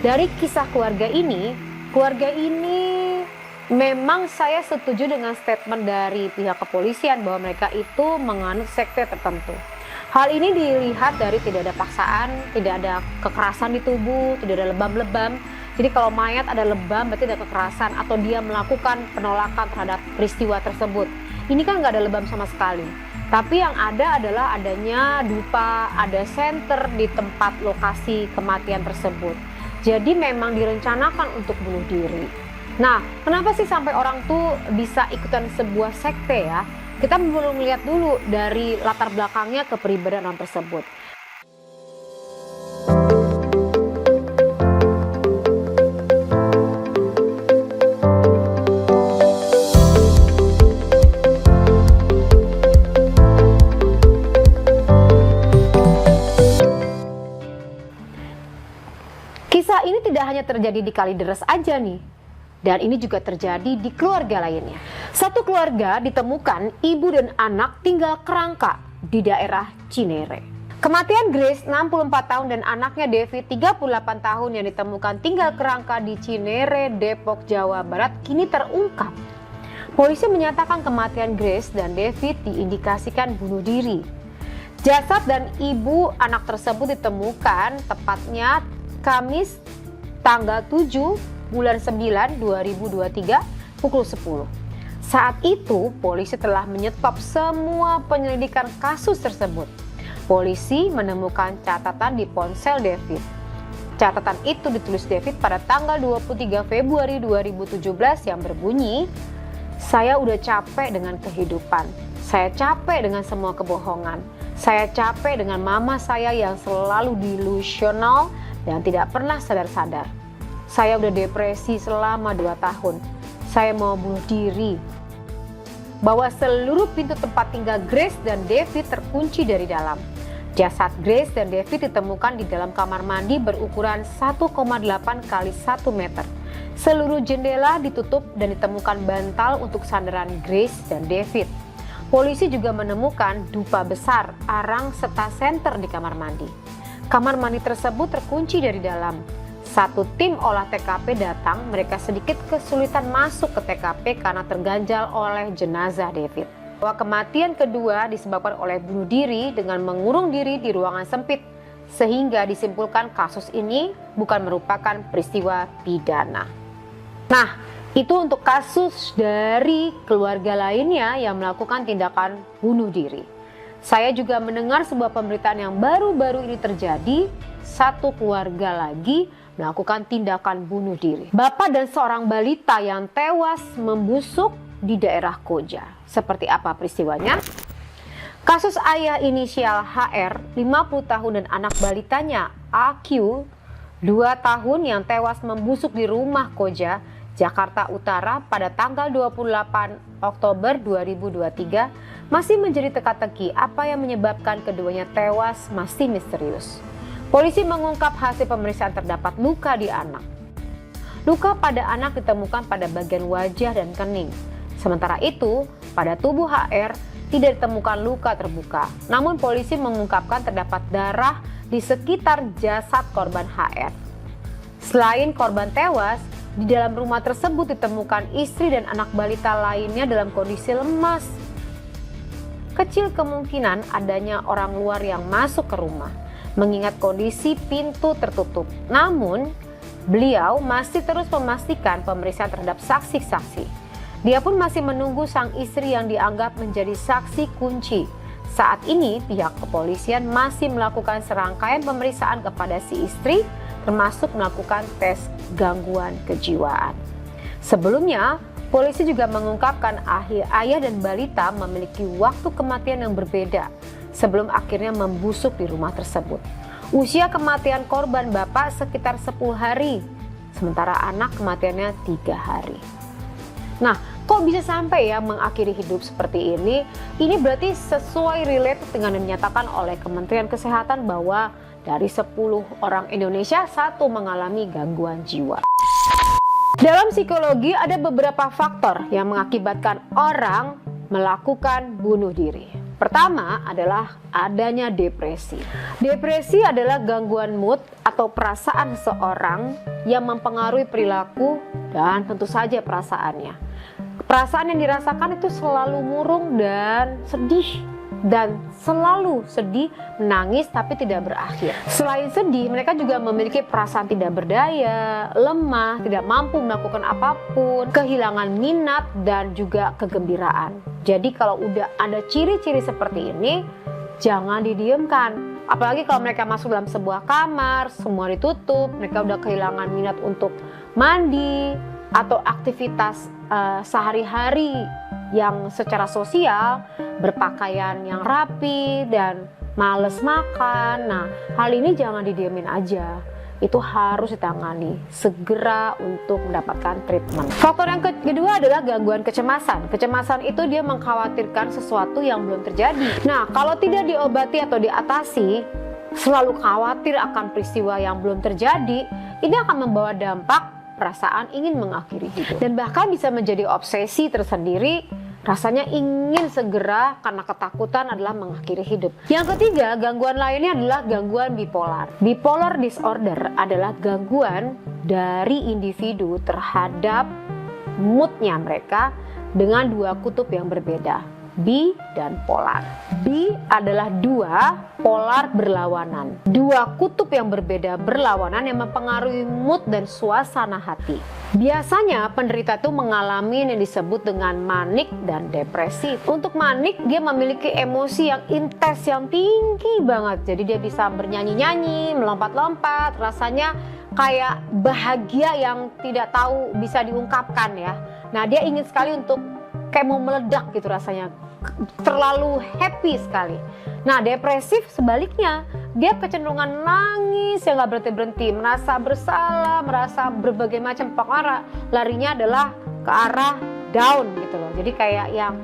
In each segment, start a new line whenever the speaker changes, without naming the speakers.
Dari kisah keluarga ini memang saya setuju dengan statement dari pihak kepolisian bahwa mereka itu menganut sekte tertentu. Hal ini dilihat dari tidak ada paksaan, tidak ada kekerasan di tubuh, tidak ada lebam-lebam. Jadi kalau mayat ada lebam berarti ada kekerasan atau dia melakukan penolakan terhadap peristiwa tersebut. Ini kan nggak ada lebam sama sekali. Tapi yang ada adalah adanya dupa, ada senter di tempat lokasi kematian tersebut. Jadi memang direncanakan untuk bunuh diri. Nah, kenapa sih sampai orang tuh bisa ikutan sebuah sekte ya? Kita perlu melihat dulu dari latar belakangnya kepribadian orang tersebut. Kisah ini tidak hanya terjadi di Kalideres aja nih, dan ini juga terjadi di keluarga lainnya. Satu keluarga ditemukan ibu dan anak tinggal kerangka di daerah Cinere. Kematian Grace 64 tahun dan anaknya Devi 38 tahun yang ditemukan tinggal kerangka di Cinere, Depok, Jawa Barat kini terungkap. Polisi menyatakan kematian Grace dan Devi diindikasikan bunuh diri. Jasad dan ibu anak tersebut ditemukan tepatnya Kamis tanggal 7 bulan 9 2023 pukul 10. Saat itu polisi telah menyetop semua penyelidikan kasus tersebut. Polisi menemukan catatan di ponsel David. Catatan itu ditulis David pada tanggal 23 Februari 2017 yang berbunyi, "Saya udah capek dengan kehidupan. Saya capek dengan semua kebohongan. Saya capek dengan mama saya yang selalu delusional dan tidak pernah sadar-sadar. Saya udah depresi selama 2 tahun. Saya mau bunuh diri." Bahwa seluruh pintu tempat tinggal Grace dan David terkunci dari dalam. Jasad Grace dan David ditemukan di dalam kamar mandi berukuran 1,8 kali 1 meter. Seluruh jendela ditutup dan ditemukan bantal untuk sandaran Grace dan David. Polisi juga menemukan dupa besar, arang serta senter di kamar mandi. Kamar mandi tersebut terkunci dari dalam. Satu tim olah TKP datang, mereka sedikit kesulitan masuk ke TKP karena terganjal oleh jenazah David. Bahwa kematian kedua disebabkan oleh bunuh diri dengan mengurung diri di ruangan sempit, sehingga disimpulkan kasus ini bukan merupakan peristiwa pidana. Nah, itu untuk kasus dari keluarga lainnya yang melakukan tindakan bunuh diri. Saya juga mendengar sebuah pemberitaan yang baru-baru ini terjadi, satu keluarga lagi melakukan tindakan bunuh diri. Bapak dan seorang balita yang tewas membusuk di daerah Koja. Seperti apa peristiwanya? Kasus ayah inisial HR, 50 tahun dan anak balitanya AQ, 2 tahun yang tewas membusuk di rumah Koja, Jakarta Utara pada tanggal 28 Oktober 2023 masih menjadi teka-teki. Apa yang menyebabkan keduanya tewas masih misterius. Polisi mengungkap hasil pemeriksaan terdapat luka di anak. Luka pada anak ditemukan pada bagian wajah dan kening. Sementara itu, pada tubuh HR tidak ditemukan luka terbuka. Namun polisi mengungkapkan terdapat darah di sekitar jasad korban HR. Selain korban tewas, di dalam rumah tersebut ditemukan istri dan anak balita lainnya dalam kondisi lemas. Kecil kemungkinan adanya orang luar yang masuk ke rumah, mengingat kondisi pintu tertutup. Namun, beliau masih terus memastikan pemeriksaan terhadap saksi-saksi. Dia pun masih menunggu sang istri yang dianggap menjadi saksi kunci. Saat ini, pihak kepolisian masih melakukan serangkaian pemeriksaan kepada si istri, termasuk melakukan tes gangguan kejiwaan. Sebelumnya, polisi juga mengungkapkan ayah dan balita memiliki waktu kematian yang berbeda sebelum akhirnya membusuk di rumah tersebut. Usia kematian korban bapak sekitar 10 hari, sementara anak kematiannya 3 hari. Nah, kok bisa sampai ya mengakhiri hidup seperti ini? Ini berarti sesuai relate dengan yang dinyatakan oleh Kementerian Kesehatan bahwa dari 10 orang Indonesia, 1 mengalami gangguan jiwa. Dalam psikologi ada beberapa faktor yang mengakibatkan orang melakukan bunuh diri. Pertama adalah adanya depresi. Depresi adalah gangguan mood atau perasaan seseorang yang mempengaruhi perilaku dan tentu saja perasaannya. Perasaan yang dirasakan itu selalu murung dan sedih, dan selalu sedih, menangis tapi tidak berakhir. Selain sedih, mereka juga memiliki perasaan tidak berdaya, lemah, tidak mampu melakukan apapun, kehilangan minat dan juga kegembiraan. Jadi kalau udah ada ciri-ciri seperti ini, jangan didiamkan. Apalagi kalau mereka masuk dalam sebuah kamar, semua ditutup, mereka udah kehilangan minat untuk mandi atau aktivitas sehari-hari yang secara sosial, berpakaian yang rapi dan males makan. Nah, hal ini jangan didiamin aja. Itu harus ditangani segera untuk mendapatkan treatment. Faktor yang kedua adalah gangguan kecemasan. Kecemasan itu dia mengkhawatirkan sesuatu yang belum terjadi. Nah, kalau tidak diobati atau diatasi, selalu khawatir akan peristiwa yang belum terjadi, ini akan membawa dampak perasaan ingin mengakhiri hidup. Dan bahkan bisa menjadi obsesi tersendiri, rasanya ingin segera karena ketakutan adalah mengakhiri hidup. Yang ketiga, gangguan lainnya adalah gangguan bipolar. Bipolar disorder adalah gangguan dari individu terhadap moodnya mereka dengan dua kutub yang berbeda, bi dan polar. Bi adalah dua polar berlawanan, dua kutub yang berbeda berlawanan yang mempengaruhi mood dan suasana hati. Biasanya penderita itu mengalami yang disebut dengan manik dan depresi. Untuk manik, dia memiliki emosi yang intens, yang tinggi banget. Jadi dia bisa bernyanyi-nyanyi, melompat-lompat, rasanya kayak bahagia yang tidak tahu bisa diungkapkan ya. Nah, dia ingin sekali untuk kayak mau meledak gitu rasanya, terlalu happy sekali. Nah, depresif sebaliknya, dia kecenderungan nangis yang gak berhenti-berhenti, merasa bersalah, merasa berbagai macam perkara, larinya adalah ke arah down gitu loh. Jadi kayak yang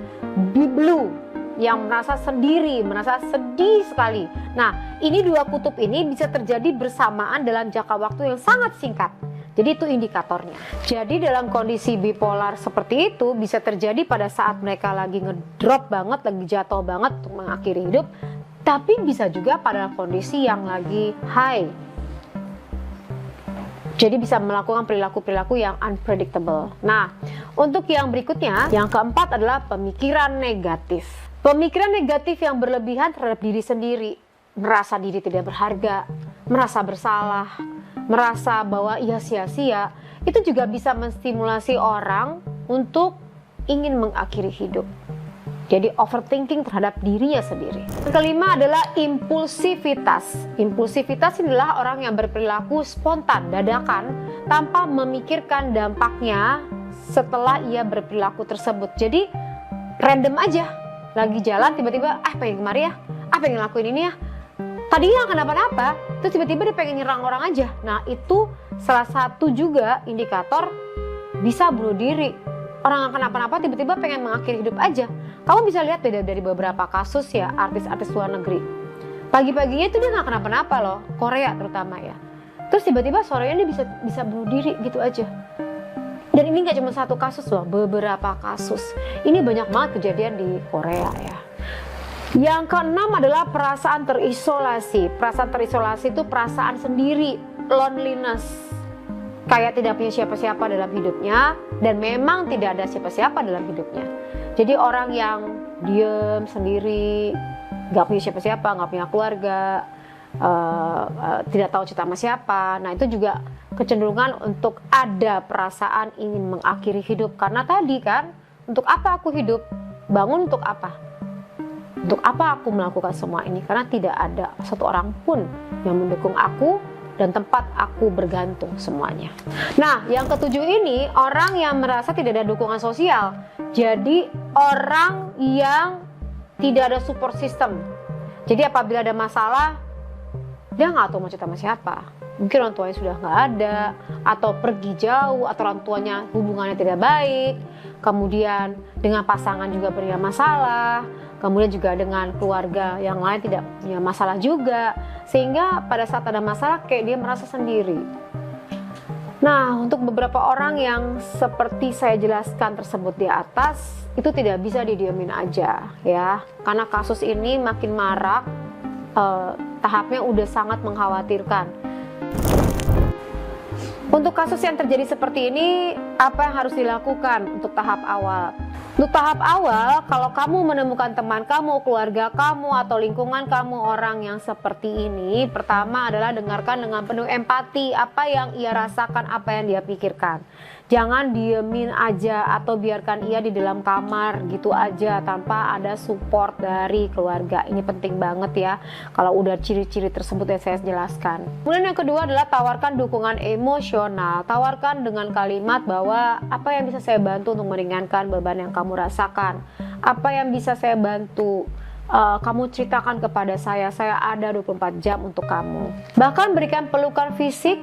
blue, yang merasa sendiri, merasa sedih sekali. Nah, ini dua kutub ini bisa terjadi bersamaan dalam jangka waktu yang sangat singkat. Jadi itu indikatornya. Jadi dalam kondisi bipolar seperti itu bisa terjadi pada saat mereka lagi ngedrop banget, lagi jatuh banget untuk mengakhiri hidup. Tapi bisa juga pada kondisi yang lagi high. Jadi bisa melakukan perilaku-perilaku yang unpredictable. Nah, untuk yang berikutnya, yang keempat adalah pemikiran negatif. Pemikiran negatif yang berlebihan terhadap diri sendiri. Merasa diri tidak berharga, merasa bersalah, merasa bahwa ia sia-sia, itu juga bisa menstimulasi orang untuk ingin mengakhiri hidup. Jadi overthinking terhadap dirinya sendiri. Yang kelima adalah impulsivitas. Impulsivitas adalah orang yang berperilaku spontan, dadakan, tanpa memikirkan dampaknya setelah ia berperilaku tersebut. Jadi random aja, lagi jalan tiba-tiba pengen kemari ya, pengen ngelakuin ini ya. Tadinya kenapa-napa, terus tiba-tiba dia pengen nyerang orang aja. Nah, itu salah satu juga indikator bisa bunuh diri. Orang yang kenapa-napa tiba-tiba pengen mengakhiri hidup aja. Kamu bisa lihat dari beberapa kasus ya, artis-artis luar negeri. Pagi-paginya itu dia nggak kenapa-napa loh, Korea terutama ya. Terus tiba-tiba sorenya dia bisa bunuh diri gitu aja. Dan ini nggak cuma satu kasus loh, beberapa kasus. Ini banyak banget kejadian di Korea ya. Yang keenam adalah perasaan terisolasi. Perasaan terisolasi itu perasaan sendiri, loneliness. Kayak tidak punya siapa-siapa dalam hidupnya, dan memang tidak ada siapa-siapa dalam hidupnya. Jadi orang yang diem sendiri, gak punya siapa-siapa, gak punya keluarga, tidak tahu cerita sama siapa. Nah, itu juga kecenderungan untuk ada perasaan ingin mengakhiri hidup. Karena tadi kan, untuk apa aku hidup? Bangun untuk apa? Untuk apa aku melakukan semua ini? Karena tidak ada satu orang pun yang mendukung aku dan tempat aku bergantung semuanya. Nah, yang ketujuh ini orang yang merasa tidak ada dukungan sosial. Jadi orang yang tidak ada support system. Jadi apabila ada masalah, dia nggak tahu mau cerita sama siapa. Mungkin orang tuanya sudah nggak ada, atau pergi jauh, atau orang tuanya hubungannya tidak baik. Kemudian dengan pasangan juga punya masalah. Kemudian juga dengan keluarga yang lain tidak punya masalah juga. Sehingga pada saat ada masalah kayak dia merasa sendiri. Nah, untuk beberapa orang yang seperti saya jelaskan tersebut di atas, itu tidak bisa didiamin aja ya. Karena kasus ini makin marak, tahapnya udah sangat mengkhawatirkan. Untuk kasus yang terjadi seperti ini, apa yang harus dilakukan untuk tahap awal? Untuk tahap awal, kalau kamu menemukan teman kamu, keluarga kamu, atau lingkungan kamu orang yang seperti ini, pertama adalah dengarkan dengan penuh empati apa yang ia rasakan, apa yang dia pikirkan. Jangan diemin aja atau biarkan ia di dalam kamar gitu aja tanpa ada support dari keluarga. Ini penting banget ya kalau udah ciri-ciri tersebut yang saya jelaskan. Kemudian yang kedua adalah tawarkan dukungan emosional. Tawarkan dengan kalimat bahwa apa yang bisa saya bantu untuk meringankan beban yang kamu rasakan. Apa yang bisa saya bantu? Kamu ceritakan kepada saya ada 24 jam untuk kamu. Bahkan berikan pelukan fisik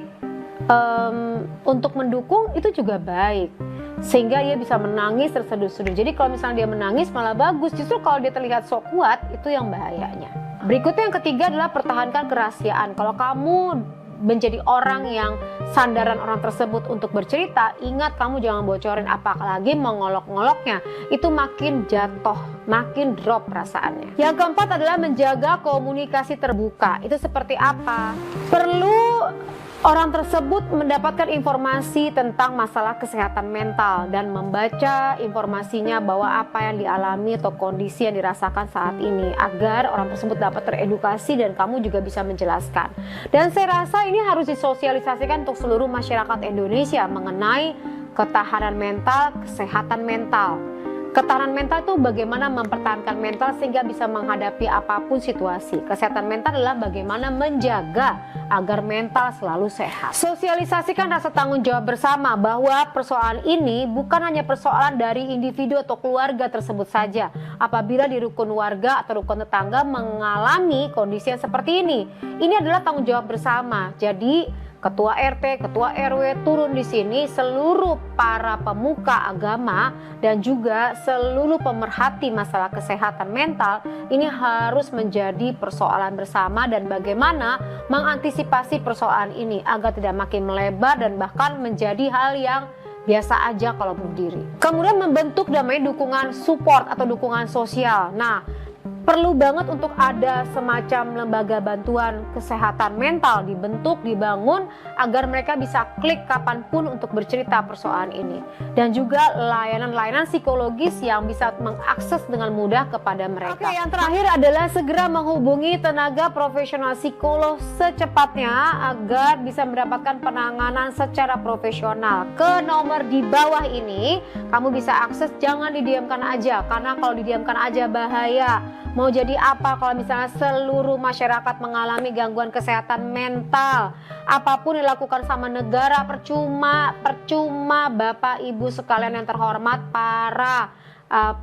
untuk mendukung itu juga baik, sehingga ia bisa menangis terseduh-seduh. Jadi kalau misalnya dia menangis malah bagus, justru kalau dia terlihat sok kuat itu yang bahayanya. Berikutnya yang ketiga adalah pertahankan kerahasiaan. Kalau kamu menjadi orang yang sandaran orang tersebut untuk bercerita, ingat kamu jangan bocorin, apalagi mengolok-ngoloknya, itu makin jatuh, makin drop perasaannya. Yang keempat adalah menjaga komunikasi terbuka. Itu seperti apa? Perlu orang tersebut mendapatkan informasi tentang masalah kesehatan mental dan membaca informasinya bahwa apa yang dialami atau kondisi yang dirasakan saat ini, agar orang tersebut dapat teredukasi dan kamu juga bisa menjelaskan. Dan saya rasa ini harus disosialisasikan untuk seluruh masyarakat Indonesia mengenai ketahanan mental, kesehatan mental. Ketahanan mental itu bagaimana mempertahankan mental sehingga bisa menghadapi apapun situasi. Kesehatan mental adalah bagaimana menjaga agar mental selalu sehat. Sosialisasikan rasa tanggung jawab bersama bahwa persoalan ini bukan hanya persoalan dari individu atau keluarga tersebut saja. Apabila di rukun warga atau rukun tetangga mengalami kondisi yang seperti ini adalah tanggung jawab bersama. Jadi Ketua RT, Ketua RW turun di sini, seluruh para pemuka agama dan juga seluruh pemerhati masalah kesehatan mental ini harus menjadi persoalan bersama dan bagaimana mengantisipasi persoalan ini agar tidak makin melebar dan bahkan menjadi hal yang biasa aja kalau bunuh diri. Kemudian membentuk namanya dukungan support atau dukungan sosial. Nah, perlu banget untuk ada semacam lembaga bantuan kesehatan mental dibentuk, dibangun agar mereka bisa klik kapanpun untuk bercerita persoalan ini. Dan juga layanan-layanan psikologis yang bisa mengakses dengan mudah kepada mereka. Oke, yang terakhir adalah segera menghubungi tenaga profesional psikolog secepatnya agar bisa mendapatkan penanganan secara profesional. Ke nomor di bawah ini kamu bisa akses, jangan didiamkan aja, karena kalau didiamkan aja bahaya. Mau jadi apa kalau misalnya seluruh masyarakat mengalami gangguan kesehatan mental? Apapun dilakukan sama negara percuma Bapak Ibu sekalian yang terhormat, para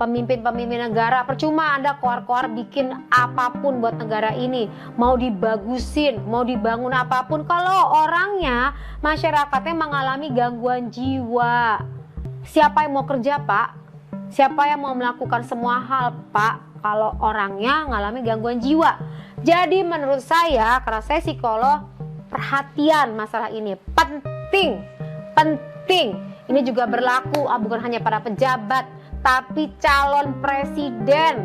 pemimpin-pemimpin negara, percuma Anda koar-koar bikin apapun buat negara ini, mau dibagusin, mau dibangun apapun, kalau orangnya, masyarakatnya mengalami gangguan jiwa. Siapa yang mau kerja, Pak? Siapa yang mau melakukan semua hal, Pak, kalau orangnya mengalami gangguan jiwa? Jadi menurut saya, karena saya psikolog, perhatian masalah ini penting. Ini juga berlaku bukan hanya pada pejabat, tapi calon presiden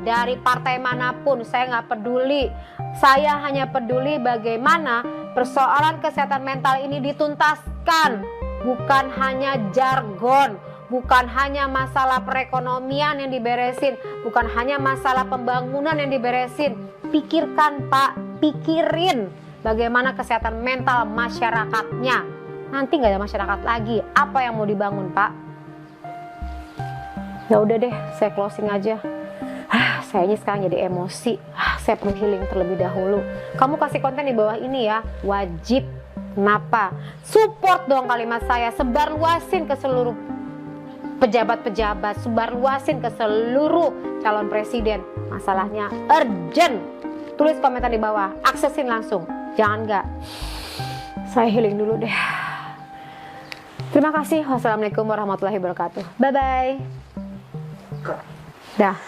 dari partai manapun. Saya nggak peduli. Saya hanya peduli bagaimana persoalan kesehatan mental ini dituntaskan, bukan hanya jargon. Bukan hanya masalah perekonomian yang diberesin, bukan hanya masalah pembangunan yang diberesin. Pikirkan, Pak, pikirin bagaimana kesehatan mental masyarakatnya. Nanti nggak ada masyarakat lagi. Apa yang mau dibangun, Pak? Ya udah deh, saya closing aja. Saya ini sekarang jadi emosi. Saya perlu healing terlebih dahulu. Kamu kasih konten di bawah ini ya, wajib. Kenapa? Support dong kalimat saya, sebar luasin ke seluruh pejabat-pejabat, sebar luasin ke seluruh calon presiden. Masalahnya urgent. Tulis komentar di bawah, aksesin langsung. Jangan enggak. Saya healing dulu deh. Terima kasih. Wassalamualaikum warahmatullahi wabarakatuh. Bye bye. Dah.